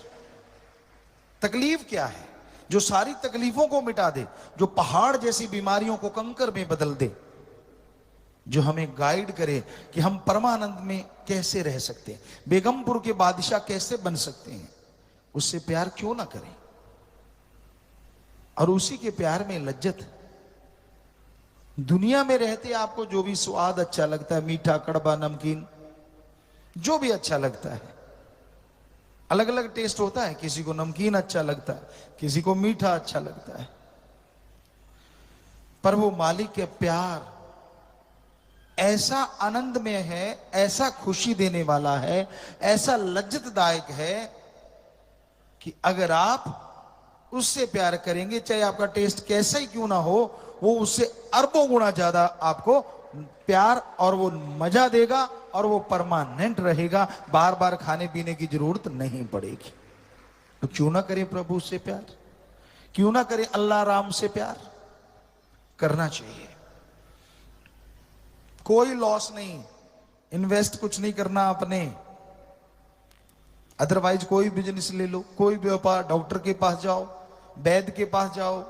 तकलीफ क्या है? जो सारी तकलीफों को मिटा दे, जो पहाड़ जैसी बीमारियों को कंकर में बदल दे, जो हमें गाइड करे कि हम परमानंद में कैसे रह सकते हैं, बेगमपुर के बादशाह कैसे बन सकते हैं, उससे प्यार क्यों ना करें। और उसी के प्यार में लज्जत। दुनिया में रहते आपको जो भी स्वाद अच्छा लगता है, मीठा कड़वा नमकीन, जो भी अच्छा लगता है, अलग अलग टेस्ट होता है। किसी को नमकीन अच्छा लगता है, किसी को मीठा अच्छा लगता है। पर वो मालिक के प्यार ऐसा आनंदमय है, ऐसा खुशी देने वाला है, ऐसा लज्जतदायक है कि अगर आप उससे प्यार करेंगे, चाहे आपका टेस्ट कैसा ही क्यों ना हो, वो उससे अरबों गुना ज्यादा आपको प्यार और वो मजा देगा और वो परमानेंट रहेगा। बार बार खाने पीने की जरूरत नहीं पड़ेगी। तो क्यों ना करें प्रभु से प्यार, क्यों ना करें अल्लाह राम से प्यार। करना चाहिए। कोई लॉस नहीं, इन्वेस्ट कुछ नहीं करना अपने। अदरवाइज कोई बिजनेस ले लो, कोई व्यापार, डॉक्टर के पास जाओ, वैद्य के पास जाओ,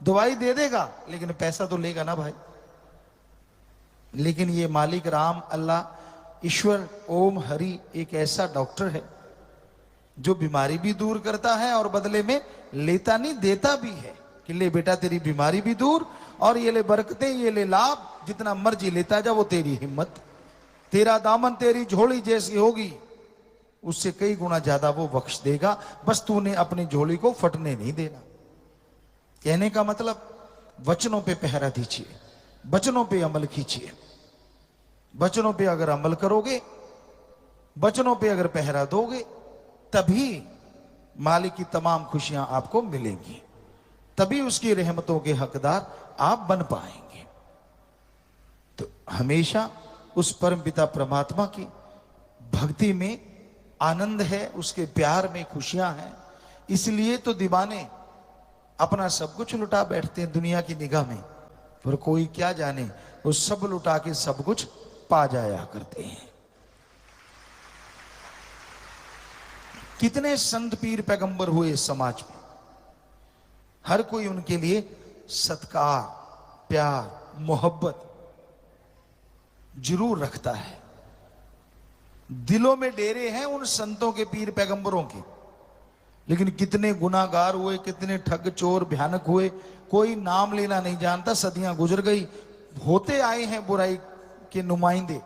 दवाई दे देगा लेकिन पैसा तो लेगा ना भाई। लेकिन ये मालिक राम अल्लाह ईश्वर ओम हरि एक ऐसा डॉक्टर है जो बीमारी भी दूर करता है और बदले में लेता नहीं देता भी है कि ले बेटा तेरी बीमारी भी दूर और ये ले बरकतें, ये ले लाभ, जितना मर्जी लेता जा, वो तेरी हिम्मत, तेरा दामन तेरी झोली जैसी होगी उससे कई गुना ज्यादा वो बख्श देगा। बस तूने अपनी झोली को फटने नहीं देना। कहने का मतलब वचनों पे पहरा दीजिए, वचनों पे अमल कीजिए। वचनों पे अगर अमल करोगे, वचनों पे अगर पहरा दोगे, तभी मालिक की तमाम खुशियां आपको मिलेंगी, तभी उसकी रहमतों के हकदार आप बन पाएंगे। तो हमेशा उस परम पिता परमात्मा की भक्ति में आनंद है, उसके प्यार में खुशियां हैं। इसलिए तो दीवाने अपना सब कुछ लुटा बैठते हैं दुनिया की निगाह में, पर कोई क्या जाने वो सब लुटा के सब कुछ पा जाया करते हैं। कितने संत पीर पैगंबर हुए इस समाज में, हर कोई उनके लिए सत्कार, प्यार, मोहब्बत जरूर रखता है। दिलों में डेरे हैं उन संतों के, पीर पैगंबरों के। लेकिन कितने गुनाहगार हुए, कितने ठग चोर भयानक हुए, कोई नाम लेना नहीं जानता। सदियां गुजर गई, होते आए हैं बुराई के नुमाइंदे,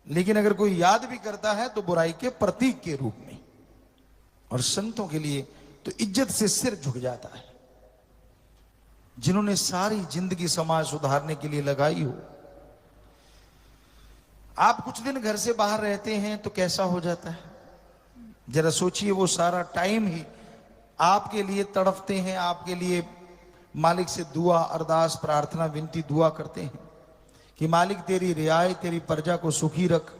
लेकिन अगर कोई याद भी करता है तो बुराई के प्रतीक के रूप में। और संतों के लिए तो इज्जत से सिर झुक जाता है, जिन्होंने सारी जिंदगी समाज सुधारने के लिए लगाई हो। आप कुछ दिन घर से बाहर रहते हैं तो कैसा हो जाता है, जरा सोचिए। वो सारा टाइम ही आपके लिए तड़पते हैं, आपके लिए मालिक से दुआ, अरदास, प्रार्थना, विनती, दुआ करते हैं कि मालिक तेरी रियायत, तेरी प्रजा को सुखी रख,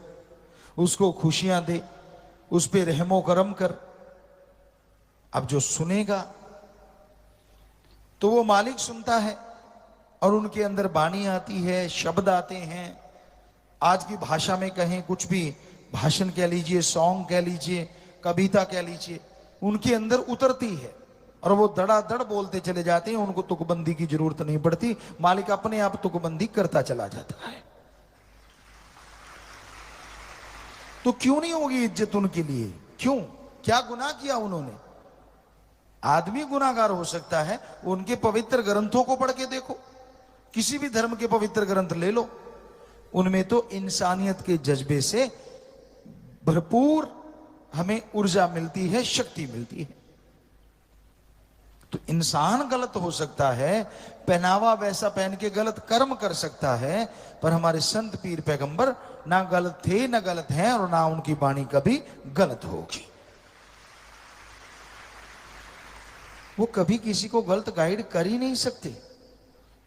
उसको खुशियां दे, उस पे रहमो करम कर। अब जो सुनेगा तो वो मालिक सुनता है और उनके अंदर बाणी आती है, शब्द आते हैं। आज की भाषा में कहें, कुछ भी भाषण कह लीजिए, सॉन्ग कह लीजिए, कविता कह लीजिए, उनके अंदर उतरती है और वो धड़ाधड़ बोलते चले जाते हैं। उनको तुकबंदी की जरूरत नहीं पड़ती, मालिक अपने आप तुकबंदी करता चला जाता है। तो क्यों नहीं होगी इज्जत उनके लिए? क्यों? क्या गुनाह किया उन्होंने? आदमी गुनाहगार हो सकता है, उनके पवित्र ग्रंथों को पढ़ के देखो, किसी भी धर्म के पवित्र ग्रंथ ले लो, उनमें तो इंसानियत के जज्बे से भरपूर हमें ऊर्जा मिलती है, शक्ति मिलती है। तो इंसान गलत हो सकता है, पहनावा वैसा पहन के गलत कर्म कर सकता है, पर हमारे संत पीर पैगंबर ना गलत थे, ना गलत हैं, और ना उनकी वाणी कभी गलत होगी। वो कभी किसी को गलत गाइड कर ही नहीं सकते।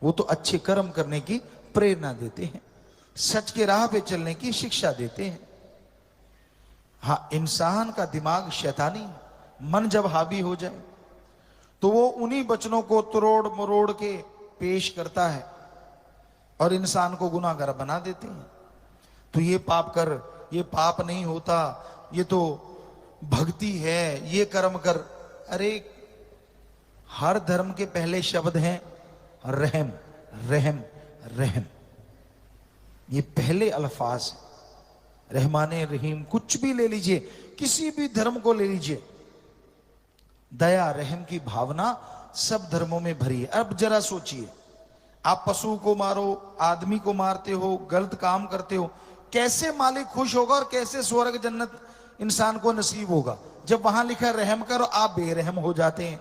वो तो अच्छे कर्म करने की प्रेरणा देते हैं, सच के राह पे चलने की शिक्षा देते हैं। हाँ, इंसान का दिमाग शैतानी, मन जब हावी हो जाए तो वो उन्हीं वचनों को तोड़ मरोड़ के पेश करता है और इंसान को गुनाहगार बना देते हैं। तो ये पाप कर, ये पाप नहीं होता, ये तो भक्ति है, ये कर्म कर। अरे हर धर्म के पहले शब्द हैं रहम रहम रहम, ये पहले अल्फाज। रहमाने रहीम कुछ भी ले लीजिए, किसी भी धर्म को ले लीजिए, दया रहम की भावना सब धर्मों में भरी है। अब जरा सोचिए, आप पशु को मारो, आदमी को मारते हो, गलत काम करते हो, कैसे मालिक खुश होगा और कैसे स्वर्ग जन्नत इंसान को नसीब होगा जब वहां लिखा रहम करो, आप बेरहम हो जाते हैं।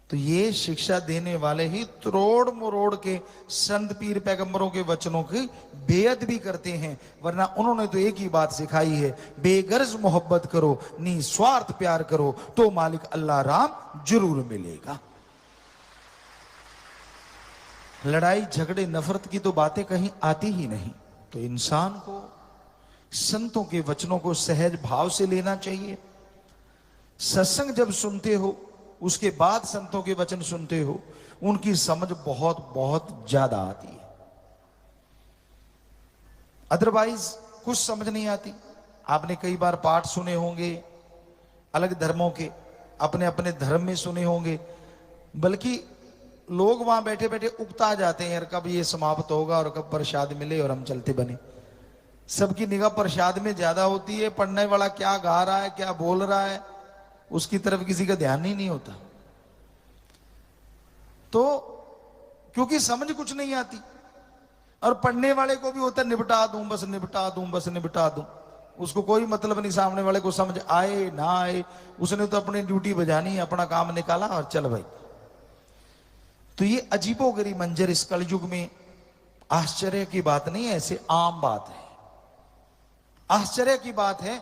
तो ये शिक्षा देने वाले ही तोड़ मरोड़ के संत पीर पैगंबरों के वचनों की बेअदबी करते हैं, वरना उन्होंने तो एक ही बात सिखाई है, बेगर्ज मोहब्बत करो, निस्वार्थ प्यार करो, तो मालिक अल्लाह राम जरूर मिलेगा। लड़ाई झगड़े नफरत की तो बातें कहीं आती ही नहीं। तो इंसान को संतों के वचनों को सहज भाव से लेना चाहिए। सत्संग जब सुनते हो, उसके बाद संतों के वचन सुनते हो, उनकी समझ बहुत बहुत ज्यादा आती है। अदरवाइज कुछ समझ नहीं आती। आपने कई बार पाठ सुने होंगे अलग धर्मों के, अपने अपने धर्म में सुने होंगे, बल्कि लोग वहां बैठे बैठे उकता जाते हैं, यार कब ये समाप्त होगा और कब प्रसाद मिले और हम चलते बने। सबकी निगाह प्रसाद में ज्यादा होती है, पढ़ने वाला क्या गा रहा है, क्या बोल रहा है, उसकी तरफ किसी का ध्यान ही नहीं होता। तो क्योंकि समझ कुछ नहीं आती, और पढ़ने वाले को भी होता है निपटा दूं बस, निपटा दूं बस, निपटा दूं। उसको कोई मतलब नहीं सामने वाले को समझ आए ना आए, उसने तो अपनी ड्यूटी बजानी, अपना काम निकाला और चल भाई। तो ये अजीबोगरीब मंजर इस कलयुग में आश्चर्य की बात नहीं है, ऐसे आम बात है। आश्चर्य की बात है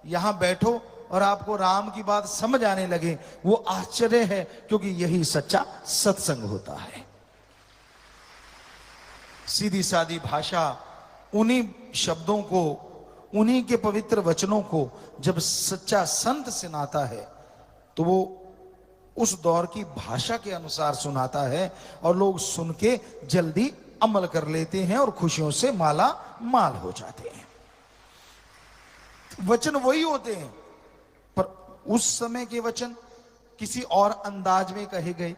यहां बैठो और आपको राम की बात समझ आने लगे, वो आश्चर्य है, क्योंकि यही सच्चा सत्संग होता है। सीधी सादी भाषा, उन्हीं शब्दों को, उन्हीं के पवित्र वचनों को जब सच्चा संत सुनाता है तो वो उस दौर की भाषा के अनुसार सुनाता है, और लोग सुन के जल्दी अमल कर लेते हैं और खुशियों से माला माल हो जाते हैं। वचन वही होते हैं, पर उस समय के वचन किसी और अंदाज में कहे गए।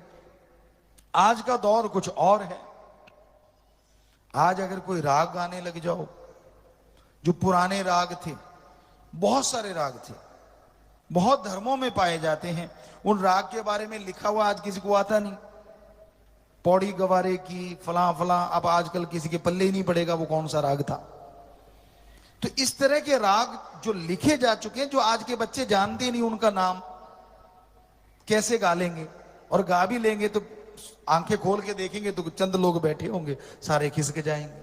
आज का दौर कुछ और है। आज अगर कोई राग गाने लग जाओ, जो पुराने राग थे, बहुत सारे राग थे, बहुत धर्मों में पाए जाते हैं, उन राग के बारे में लिखा हुआ आज किसी को आता नहीं। पौड़ी गवारे की फला फला, अब आजकल किसी के पल्ले ही नहीं पड़ेगा वो कौन सा राग था। तो इस तरह के राग जो लिखे जा चुके हैं, जो आज के बच्चे जानते नहीं उनका नाम, कैसे गा लेंगे, और गा भी लेंगे तो आंखें खोल के देखेंगे तो चंद लोग बैठे होंगे, सारे खिसक जाएंगे।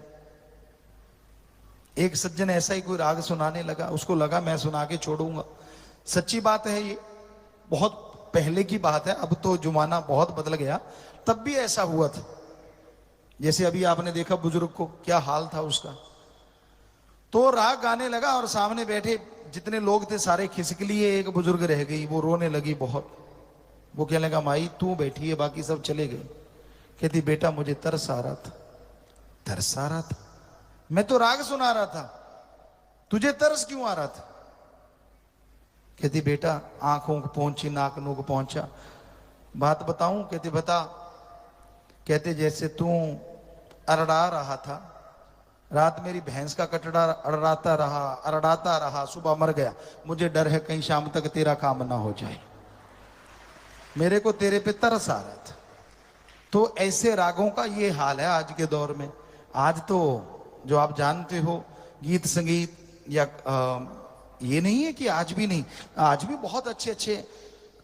एक सज्जन ऐसा ही कोई राग सुनाने लगा, उसको लगा मैं सुना के छोड़ूंगा। सच्ची बात है, ये बहुत पहले की बात है, अब तो जमाना बहुत बदल गया, तब भी ऐसा हुआ था। जैसे अभी आपने देखा बुजुर्ग को क्या हाल था उसका, तो राग गाने लगा और सामने बैठे जितने लोग थे सारे खिसक लिए, एक बुजुर्ग रह गई, वो रोने लगी बहुत। वो कहने लगा माई तू बैठी है, बाकी सब चले गए। कहती बेटा मुझे तरस आ रहा था। तरस आ रहा था? मैं तो राग सुना रहा था, तुझे तरस क्यों आ रहा था? कहती बेटा आंखों को पहुंची, नाक नूक पहुंचा, बात बताऊं? कहती बता। कहते जैसे तू अरड़ा रहा था, रात मेरी भैंस का कटड़ा अरड़ाता रहा, सुबह मर गया, मुझे डर है कहीं शाम तक तेरा काम ना हो जाए, मेरे को तेरे पे तरस आ रहा था। तो ऐसे रागों का ये हाल है आज के दौर में। आज तो जो आप जानते हो गीत संगीत या ये नहीं है कि आज भी नहीं, आज भी बहुत अच्छे अच्छे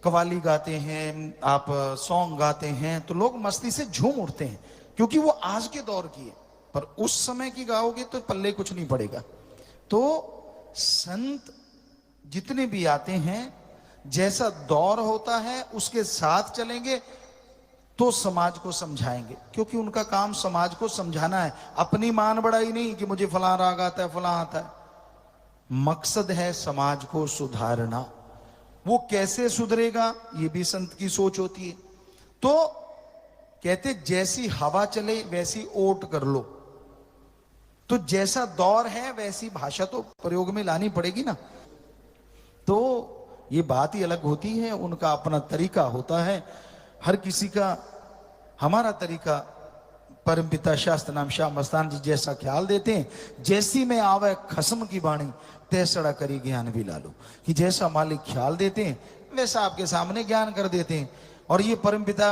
कव्वाली गाते हैं, आप सॉन्ग गाते हैं तो लोग मस्ती से झूम उठते हैं, क्योंकि वो आज के दौर की है। पर उस समय की गाओगे तो पल्ले कुछ नहीं पड़ेगा। तो संत जितने भी आते हैं, जैसा दौर होता है उसके साथ चलेंगे तो समाज को समझाएंगे, क्योंकि उनका काम समाज को समझाना है, अपनी मान बढ़ाई नहीं कि मुझे फलां राग आता है फलां आता है। मकसद है समाज को सुधारना। वो कैसे सुधरेगा ये भी संत की सोच होती है। तो कहते जैसी हवा चले वैसी ओट कर लो। तो जैसा दौर है वैसी भाषा तो प्रयोग में लानी पड़ेगी ना। तो ये बात ही अलग होती है, उनका अपना तरीका होता है, हर किसी का। हमारा तरीका परमपिता शास्त्र नाम श्याम मस्तान जी जैसा ख्याल देते हैं, जैसी में आवे खसम की बाणी तैसड़ा करी ज्ञान भी लालो, कि जैसा मालिक ख्याल देते हैं वैसा आपके सामने ज्ञान कर देते हैं। और ये परमपिता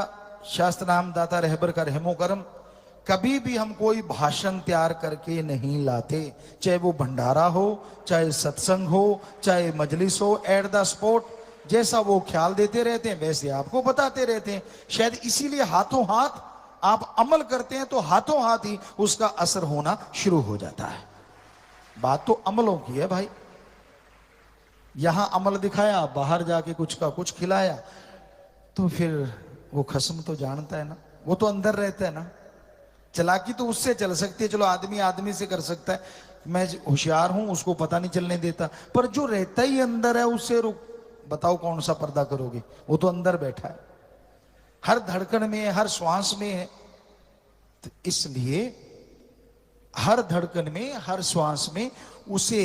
शास्त्र नाम दाता रहबर का रहमो करम, कभी भी हम कोई भाषण तैयार करके नहीं लाते, चाहे वो भंडारा हो, चाहे सत्संग हो, चाहे मजलिस हो, एट द स्पॉट जैसा वो ख्याल देते रहते हैं वैसे आपको बताते रहते हैं। शायद इसीलिए हाथों हाथ आप अमल करते हैं तो हाथों हाथ ही उसका असर होना शुरू हो जाता है। बात तो अमलों की है भाई। यहां अमल दिखाया, बाहर जाके कुछ का कुछ खिलाया, तो फिर वो खस्म तो जानता है ना, वो तो अंदर रहता है ना। चालाकी तो उससे चल सकती है, चलो आदमी आदमी से कर सकता है, मैं होशियार हूं उसको पता नहीं चलने देता, पर जो रहता ही अंदर है उससे बताओ कौन सा पर्दा करोगे, वो तो अंदर बैठा है, हर धड़कन में है, हर श्वास में है। तो इसलिए हर धड़कन में, हर श्वास में उसे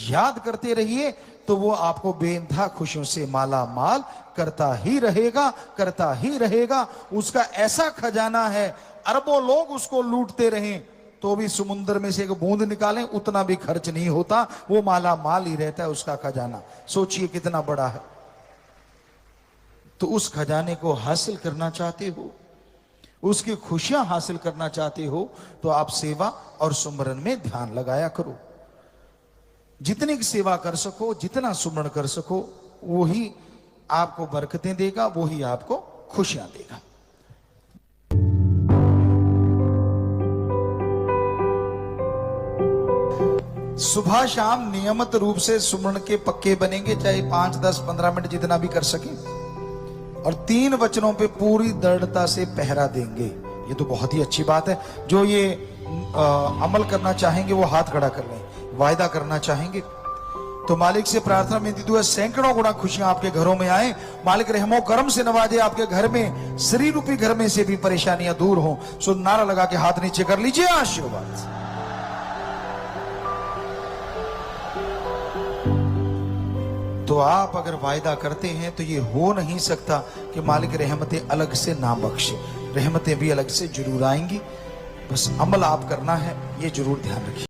याद करते रहिए, तो वो आपको बेइंतहा खुशियों से माला माल करता ही रहेगा, करता ही रहेगा। उसका ऐसा खजाना है, अरबों लोग उसको लूटते रहें तो भी समुद्र में से एक बूंद निकालें उतना भी खर्च नहीं होता, वो माला माल ही रहता है उसका खजाना। सोचिए कितना बड़ा है। तो उस खजाने को हासिल करना चाहते हो, उसकी खुशियां हासिल करना चाहते हो, तो आप सेवा और सुमरन में ध्यान लगाया करो। जितनी की सेवा कर सको, जितना सुमरन कर सको, वो ही आपको बरकतें देगा, वो ही आपको खुशियां देगा। सुबह शाम नियमित रूप से सुमरन के पक्के बनेंगे, चाहे 5, 10, 15 मिनट जितना भी कर सके, और 3 वचनों पे पूरी दृढ़ता से पहरा देंगे। ये तो बहुत ही अच्छी बात है। जो ये अमल करना चाहेंगे वो हाथ खड़ा कर लें, वायदा करना चाहेंगे तो मालिक से प्रार्थना में दी दुआ, सैकड़ों गुना खुशियां आपके घरों में आए, मालिक रहमो करम से नवाजे, आपके घर में श्री रूपी घर में से भी परेशानियां दूर हो। सो नारा लगा के हाथ नीचे कर लीजिए, आशीर्वाद। तो आप अगर वायदा करते हैं तो ये हो नहीं सकता कि मालिक रहमतें अलग से ना बख्शे, रहमतें भी अलग से जरूर आएंगी। बस अमल आप करना है, ये जरूर ध्यान रखिए।